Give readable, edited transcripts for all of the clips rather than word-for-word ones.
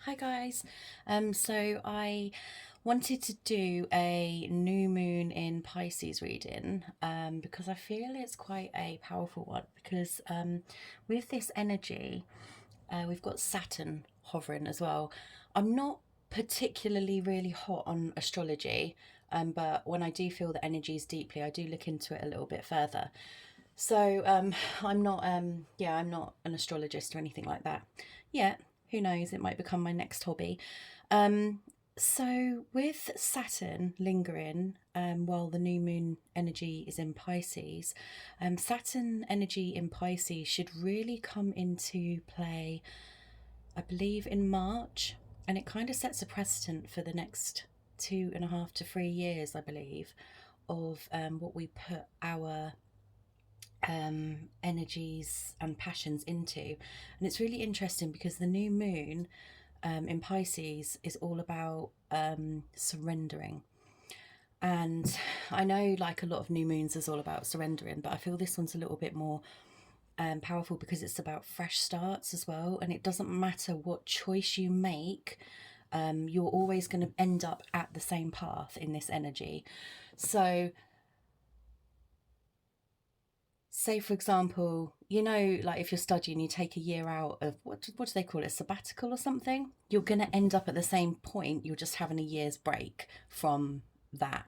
Hi guys. So I wanted to do a new moon in Pisces reading because I feel it's quite a powerful one because with this energy we've got Saturn hovering as well. I'm not particularly really hot on astrology, but when I do feel the energies deeply, I do look into it a little bit further. So I'm not I'm not an astrologist or anything like that yet. Who knows? It might become my next hobby. Um, so with Saturn lingering while the new moon energy is in Pisces, Saturn energy in Pisces should really come into play, I believe, in March, and it kind of sets a precedent for the next 2.5 to 3 years, I believe, of what we put our energies and passions into. And it's really interesting because the new moon in Pisces is all about surrendering. And I know, like, a lot of new moons is all about surrendering, but I feel this one's a little bit more powerful because it's about fresh starts as well. And it doesn't matter what choice you make, you're always going to end up at the same path in this energy. So say for example, like if you're studying, you take a year out of what do they call it, a sabbatical or something, you're going to end up at the same point. You're just having a year's break from that.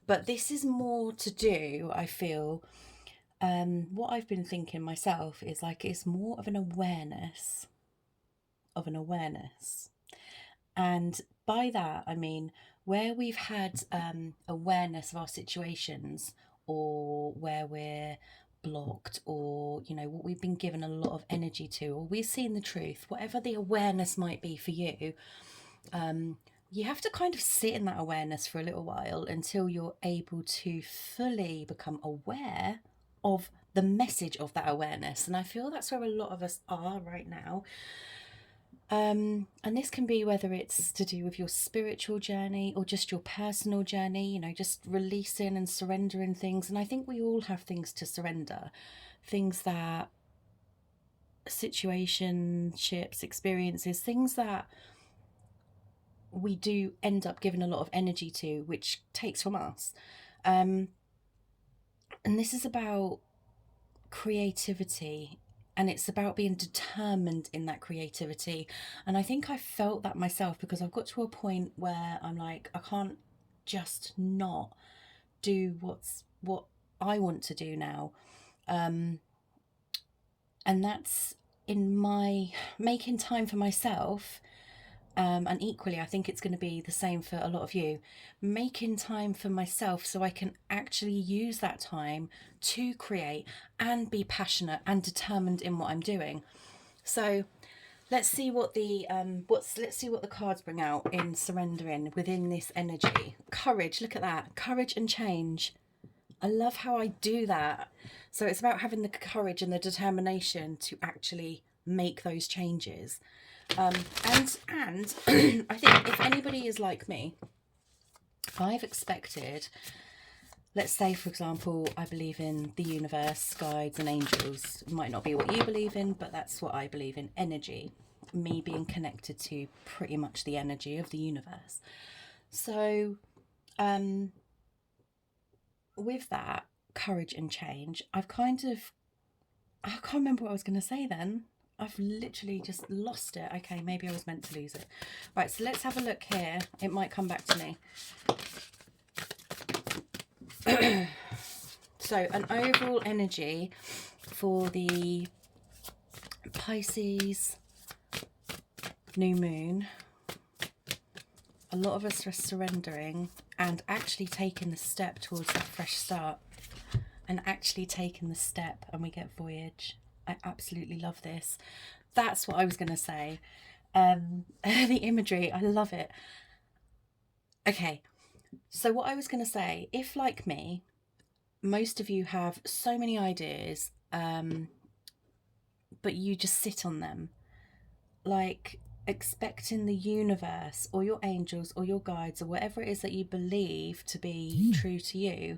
But this is more to do, I feel, what I've been thinking myself is like it's more of an awareness. And by that I mean where we've had awareness of our situations, or where we're blocked, or what we've been given a lot of energy to, or we've seen the truth, whatever the awareness might be for you. You have to kind of sit in that awareness for a little while until you're able to fully become aware of the message of that awareness. And I feel that's where a lot of us are right now. And this can be whether it's to do with your spiritual journey or just your personal journey, just releasing and surrendering things. And I think we all have things to surrender, things that situationships, experiences, things that we do end up giving a lot of energy to, which takes from us. And this is about creativity, and it's about being determined in that creativity. And I think I felt that myself because I've got to a point where I'm like, I can't just not do what I want to do now. And that's in my making time for myself. And equally, I think it's going to be the same for a lot of you. Making time for myself so I can actually use that time to create and be passionate and determined in what I'm doing. So let's see what the cards bring out in surrendering within this energy. Courage. Look at that. Courage and change. I love how I do that. So it's about having the courage and the determination to actually make those changes. And I think if anybody is like me, I've expected, let's say for example, I believe in the universe, guides and angels. It might not be what you believe in, but that's what I believe in. Energy, me being connected to pretty much the energy of the universe. So with that courage and change, I can't remember what I was going to say then. I've literally just lost it. Okay, maybe I was meant to lose it. Right, so let's have a look here. It might come back to me. So an overall energy for the Pisces new moon. A lot of us are surrendering and actually taking the step towards that fresh start, and actually taking the step, and we get voyage. I absolutely love this. That's what I was going to say. The imagery, I love it. Okay, so what I was going to say, if like me, most of you have so many ideas, but you just sit on them, like expecting the universe or your angels or your guides or whatever it is that you believe to be true to you,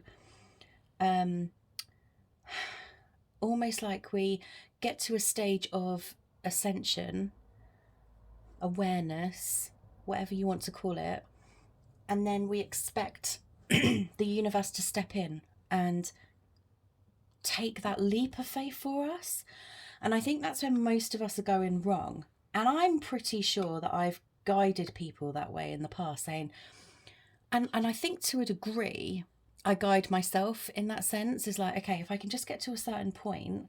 almost like we get to a stage of ascension, awareness, whatever you want to call it, and then we expect the universe to step in and take that leap of faith for us. And I think that's when most of us are going wrong. And I'm pretty sure that I've guided people that way in the past, saying, and I think to a degree, I guide myself in that sense, is like, okay, if I can just get to a certain point,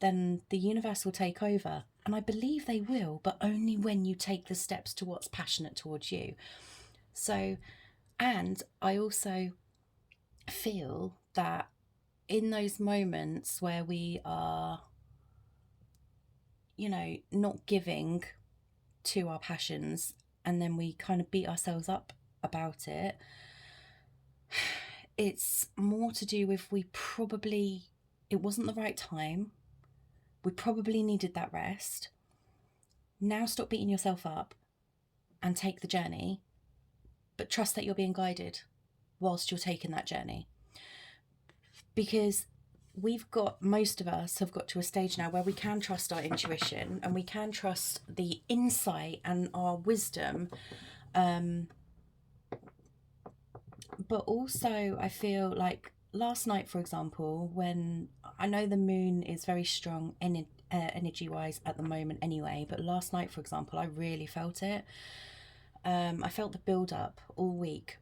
then the universe will take over. And I believe they will, but only when you take the steps to what's passionate towards you. So, and I also feel that in those moments where we are, you know, not giving to our passions, and then we kind of beat ourselves up about it, it's more to do with it wasn't the right time. We probably needed that rest. Now stop beating yourself up and take the journey, but trust that you're being guided whilst you're taking that journey. Because most of us have got to a stage now where we can trust our intuition and we can trust the insight and our wisdom. But also I feel like last night, for example, when I know the moon is very strong energy wise at the moment anyway, but last night, for example, I really felt it. I felt the build up all week,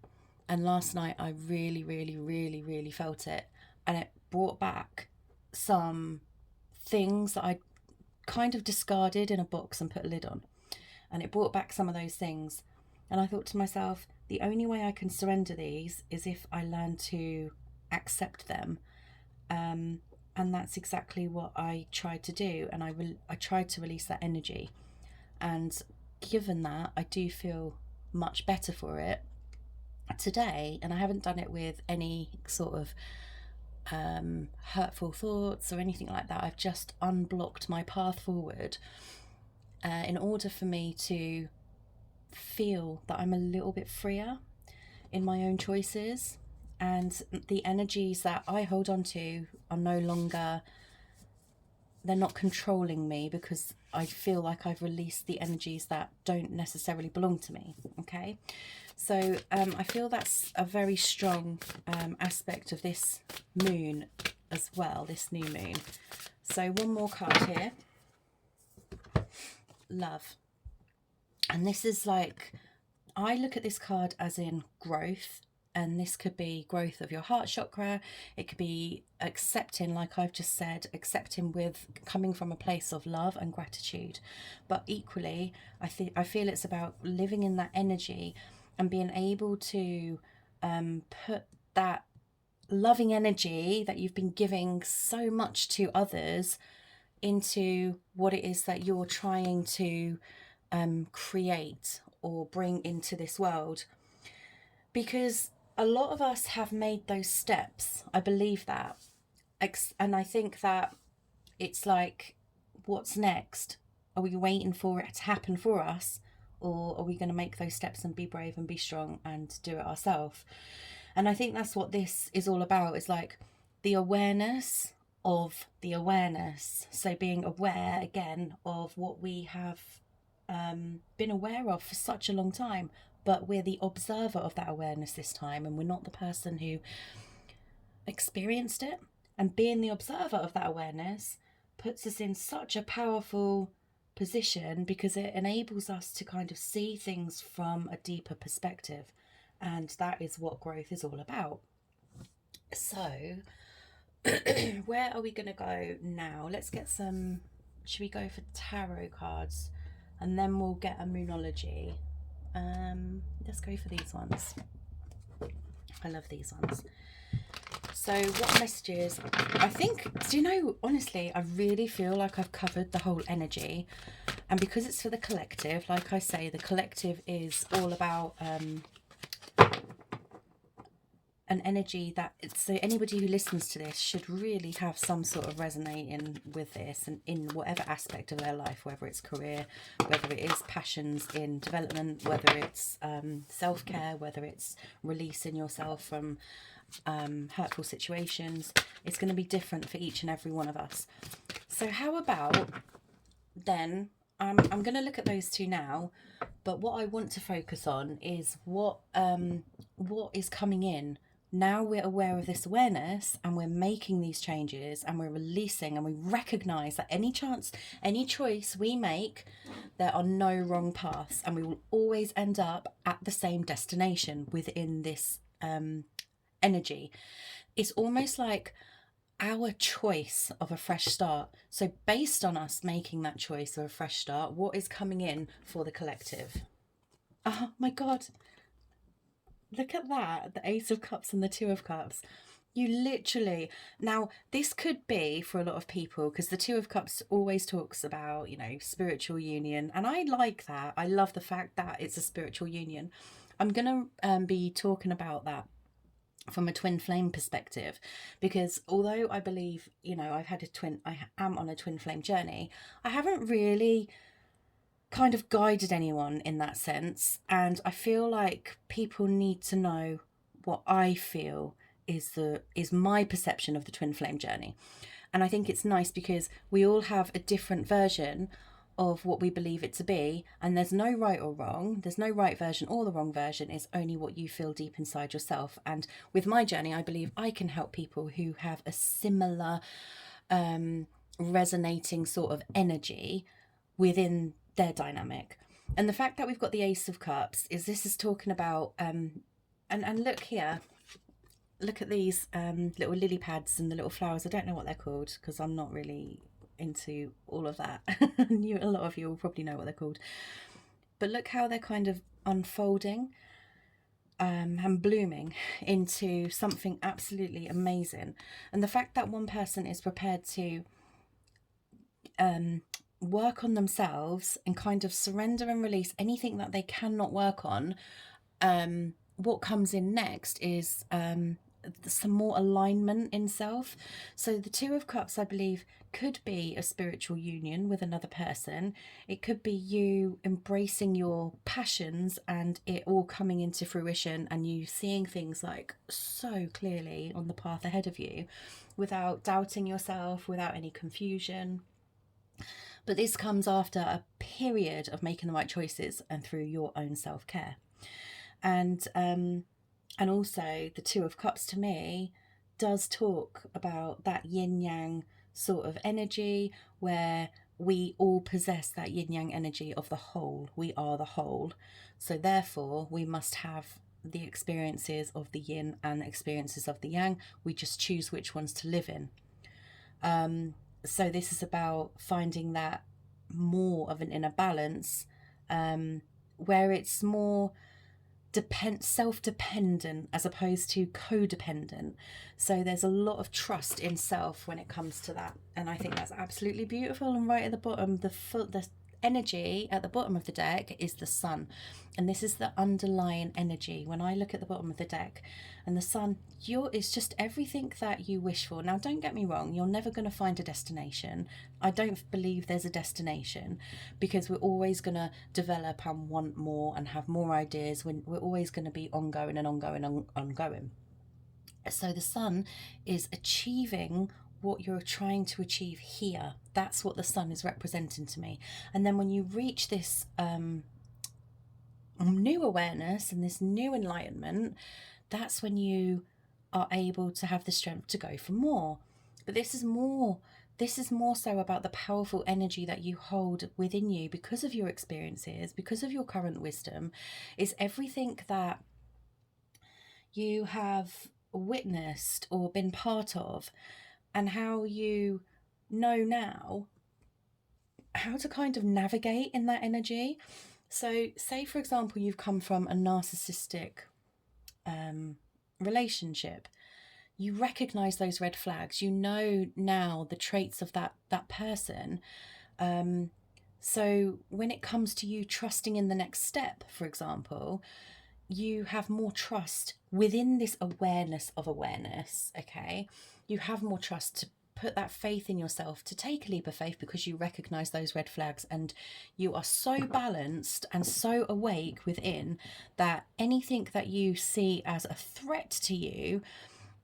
and last night I really, really, really, really felt it, and it brought back some things that I kind of discarded in a box and put a lid on, and it brought back some of those things. And I thought to myself, the only way I can surrender these is if I learn to accept them. And that's exactly what I tried to do. And I tried to release that energy. And given that, I do feel much better for it today. And I haven't done it with any sort of hurtful thoughts or anything like that. I've just unblocked my path forward in order for me to feel that I'm a little bit freer in my own choices, and the energies that I hold on to are no longer, they're not controlling me, because I feel like I've released the energies that don't necessarily belong to me. Okay, so I feel that's a very strong aspect of this moon as well, this new moon. So one more card here, love. And this is like, I look at this card as in growth, and this could be growth of your heart chakra. It could be accepting, like I've just said, accepting with coming from a place of love and gratitude. But equally, I feel it's about living in that energy and being able to put that loving energy that you've been giving so much to others into what it is that you're trying to create or bring into this world. Because a lot of us have made those steps. I believe that. And I think that it's like, what's next? Are we waiting for it to happen for us? Or are we going to make those steps and be brave and be strong and do it ourselves? And I think that's what this is all about. It's like the awareness of the awareness. So being aware again of what we have been aware of for such a long time, but we're the observer of that awareness this time, and we're not the person who experienced it. And being the observer of that awareness puts us in such a powerful position, because it enables us to kind of see things from a deeper perspective, and that is what growth is all about. So where are we going to go now? Let's get some, should we go for tarot cards, and then we'll get a moonology? Let's go for these ones. I love these ones. So what messages? I think, do you know, honestly, I really feel like I've covered the whole energy. And because it's for the collective, like I say, the collective is all about an energy that, so anybody who listens to this should really have some sort of resonating with this, and in whatever aspect of their life, whether it's career, whether it is passions in development, whether it's self-care, whether it's releasing yourself from hurtful situations. It's going to be different for each and every one of us. So how about then I'm going to look at those two now, but what I want to focus on is what is coming in. Now we're aware of this awareness and we're making these changes and we're releasing and we recognize that any choice we make, there are no wrong paths and we will always end up at the same destination within this energy. It's almost like our choice of a fresh start. So based on us making that choice of a fresh start, what is coming in for the collective? Oh my God, look at that, the Ace of Cups and the Two of Cups. You literally, now this could be for a lot of people, because the Two of Cups always talks about, you know, spiritual union, and I like that. I love the fact that it's a spiritual union. I'm gonna be talking about that from a twin flame perspective, because although I believe, you know, I am on a twin flame journey, I haven't really kind of guided anyone in that sense, and I feel like people need to know what I feel is my perception of the twin flame journey. And I think it's nice because we all have a different version of what we believe it to be, and there's no right or wrong, there's no right version or the wrong version, it's only what you feel deep inside yourself. And with my journey, I believe I can help people who have a similar resonating sort of energy within their dynamic. And the fact that we've got the Ace of Cups is, this is talking about and look here, look at these little lily pads and the little flowers. I don't know what they're called because I'm not really into all of that. A lot of you will probably know what they're called, but look how they're kind of unfolding and blooming into something absolutely amazing. And the fact that one person is prepared to work on themselves and kind of surrender and release anything that they cannot work on, what comes in next is some more alignment in self. So the Two of Cups, I believe, could be a spiritual union with another person. It could be you embracing your passions and it all coming into fruition, and you seeing things like so clearly on the path ahead of you without doubting yourself, without any confusion. But this comes after a period of making the right choices and through your own self-care. And also the Two of Cups to me does talk about that yin yang sort of energy, where we all possess that yin yang energy of the whole. We are the whole. So therefore we must have the experiences of the yin and experiences of the yang. We just choose which ones to live in. So this is about finding that more of an inner balance, where it's more self-dependent as opposed to codependent. So there's a lot of trust in self when it comes to that, and I think that's absolutely beautiful. And right at the bottom, the energy at the bottom of the deck is the sun, and this is the underlying energy. When I look at the bottom of the deck and the sun, it's just everything that you wish for. Now don't get me wrong, you're never going to find a destination. I don't believe there's a destination, because we're always going to develop and want more and have more ideas. When we're always going to be ongoing and ongoing and ongoing. So the sun is achieving what you're trying to achieve here. That's what the sun is representing to me. And then when you reach this new awareness and this new enlightenment, that's when you are able to have the strength to go for more. But this is more so about the powerful energy that you hold within you because of your experiences, because of your current wisdom. Is everything that you have witnessed or been part of, and how you know now how to kind of navigate in that energy. So say, for example, you've come from a narcissistic relationship. You recognize those red flags. You know now the traits of that person. So when it comes to you trusting in the next step, for example, you have more trust within this awareness of awareness, okay? You have more trust to put that faith in yourself, to take a leap of faith, because you recognize those red flags and you are so balanced and so awake within that anything that you see as a threat to you,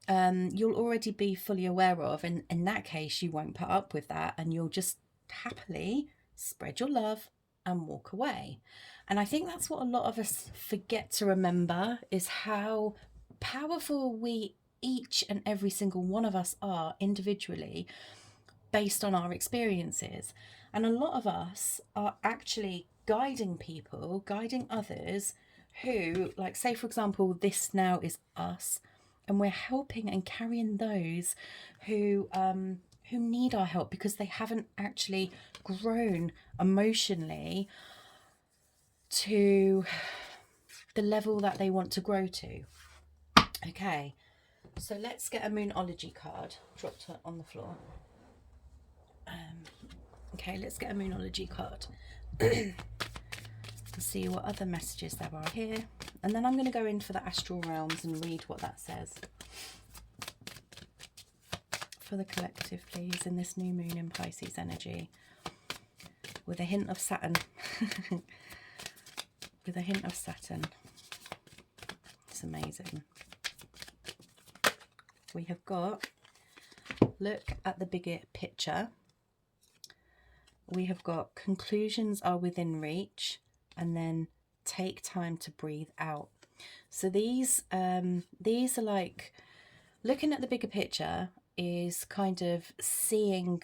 you'll already be fully aware of. And in that case, you won't put up with that, and you'll just happily spread your love, and walk away. And I think that's what a lot of us forget to remember, is how powerful we each and every single one of us are individually based on our experiences. And a lot of us are actually guiding people, guiding others who, like, say, for example, this now is us, and we're helping and carrying those who need our help because they haven't actually grown emotionally to the level that they want to grow to. Okay, so let's get a Moonology card. Dropped it on the floor. Okay, let's get a Moonology card. And see what other messages there are here. And then I'm going to go in for the astral realms and read what that says. For the collective, please, in this new moon in Pisces energy. With a hint of Saturn. With a hint of Saturn. It's amazing. We have got, look at the bigger picture. We have got conclusions are within reach, and then take time to breathe out. So these are like, looking at the bigger picture is kind of seeing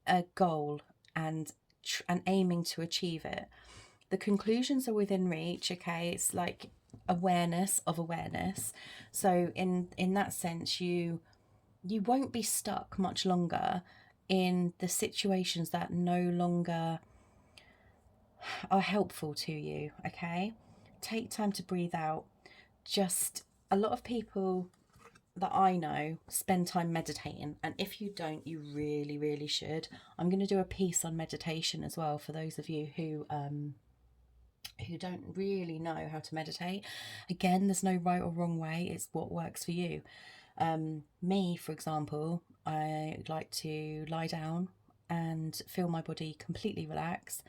a goal and aiming to achieve it. The conclusions are within reach. Okay, it's like awareness of awareness. So in that sense, you won't be stuck much longer in the situations that no longer are helpful to you. Okay, take time to breathe out. Just, a lot of people that I know spend time meditating, and if you don't, you really should. I'm going to do a piece on meditation as well for those of you who don't really know how to meditate. Again, there's no right or wrong way, it's what works for you. Me, for example, I like to lie down and feel my body completely relax,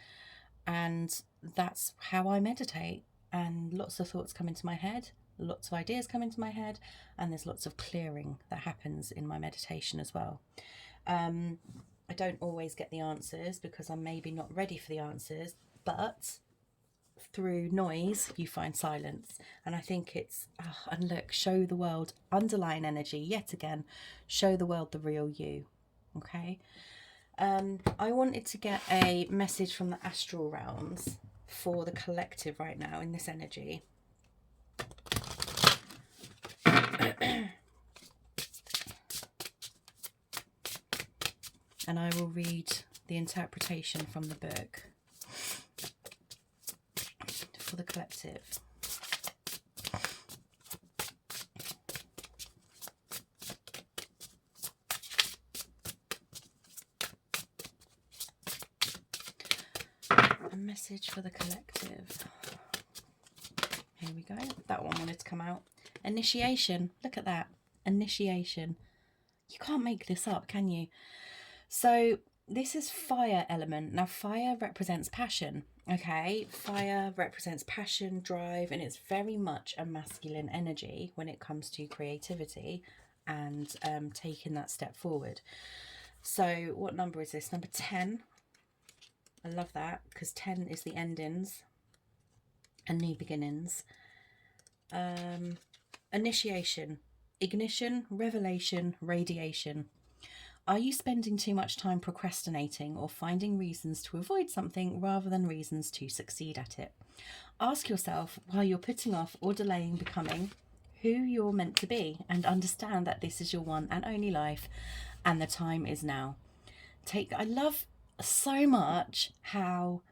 and that's how I meditate. And lots of thoughts come into my head, lots of ideas come into my head, and there's lots of clearing that happens in my meditation as well. I don't always get the answers because I'm maybe not ready for the answers, but through noise you find silence. And I think it's, and look, show the world, underlying energy yet again, show the world the real you. Okay, I wanted to get a message from the astral realms for the collective right now in this energy. And I will read the interpretation from the book for the collective. A message for the collective. Here we go. That one wanted to come out. Initiation. Look at that. Initiation. You can't make this up, can you? So this is fire element. Now fire represents passion. Okay, fire represents passion, drive, and it's very much a masculine energy when it comes to creativity and taking that step forward. So what number is this? Number 10. I love that because 10 is the endings and new beginnings. Initiation, ignition, revelation, radiation. Are you spending too much time procrastinating or finding reasons to avoid something rather than reasons to succeed at it? Ask yourself why you're putting off or delaying becoming who you're meant to be, and understand that this is your one and only life and the time is now. I love so much how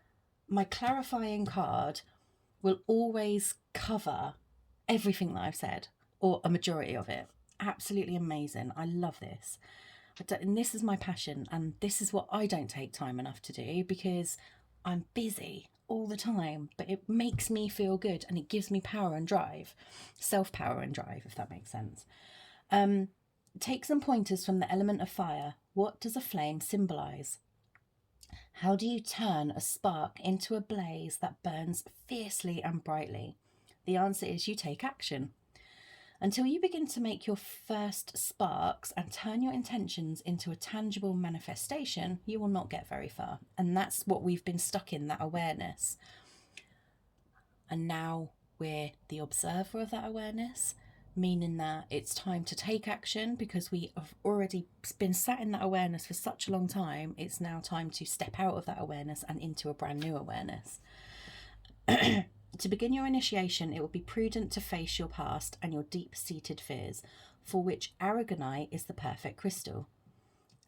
my clarifying card will always cover everything that I've said, or a majority of it. Absolutely amazing. I love this. And this is my passion, and this is what I don't take time enough to do because I'm busy all the time, but it makes me feel good and it gives me power and drive, self-power and drive, if that makes sense. Take some pointers from the element of fire. What does a flame symbolize? How do you turn a spark into a blaze that burns fiercely and brightly? The answer is you take action. Until you begin to make your first sparks and turn your intentions into a tangible manifestation, you will not get very far. And that's what we've been stuck in, that awareness. And now we're the observer of that awareness, meaning that it's time to take action because we have already been sat in that awareness for such a long time. It's now time to step out of that awareness and into a brand new awareness. To begin your initiation, it will be prudent to face your past and your deep-seated fears, for which aragonite is the perfect crystal.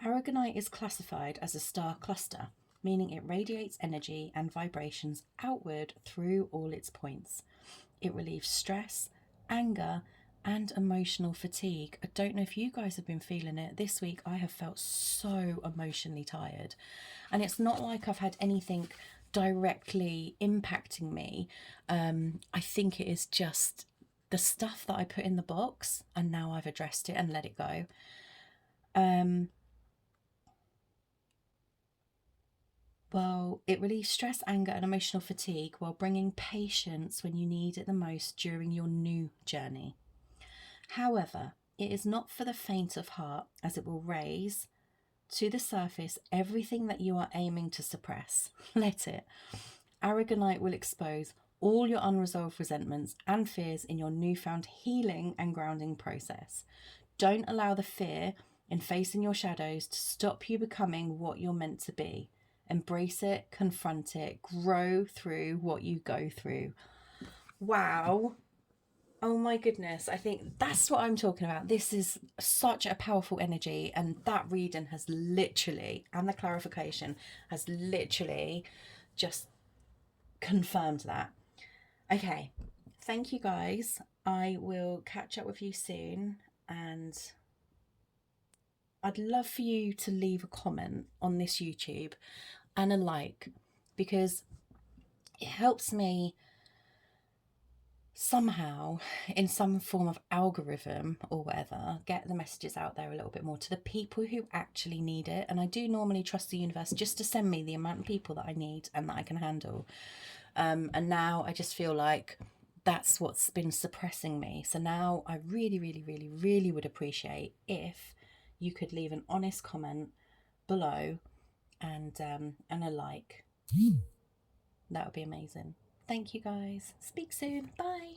Aragonite is classified as a star cluster, meaning it radiates energy and vibrations outward through all its points. It relieves stress, anger, and emotional fatigue. I don't know if you guys have been feeling it. This week I have felt so emotionally tired. And it's not like I've had anything directly impacting me. I think it is just the stuff that I put in the box, and now I've addressed it and let it go. Well, it relieves stress, anger, and emotional fatigue while bringing patience when you need it the most during your new journey. However, it is not for the faint of heart, as it will raise to the surface everything that you are aiming to suppress. Let it. Aragonite will expose all your unresolved resentments and fears in your newfound healing and grounding process. Don't allow the fear in facing your shadows to stop you becoming what you're meant to be. Embrace it, confront it, grow through what you go through. Wow. Oh my goodness. I think that's what I'm talking about. This is such a powerful energy, and that reading has literally, and the clarification has literally just confirmed that. Okay. Thank you guys. I will catch up with you soon, and I'd love for you to leave a comment on this YouTube and a like, because it helps me somehow, in some form of algorithm or whatever, get the messages out there a little bit more to the people who actually need it. And I do normally trust the universe just to send me the amount of people that I need and that I can handle. And now I just feel like that's what's been suppressing me. So now I really, really, really, really would appreciate if you could leave an honest comment below and a like. That would be amazing. Thank you guys. Speak soon. Bye.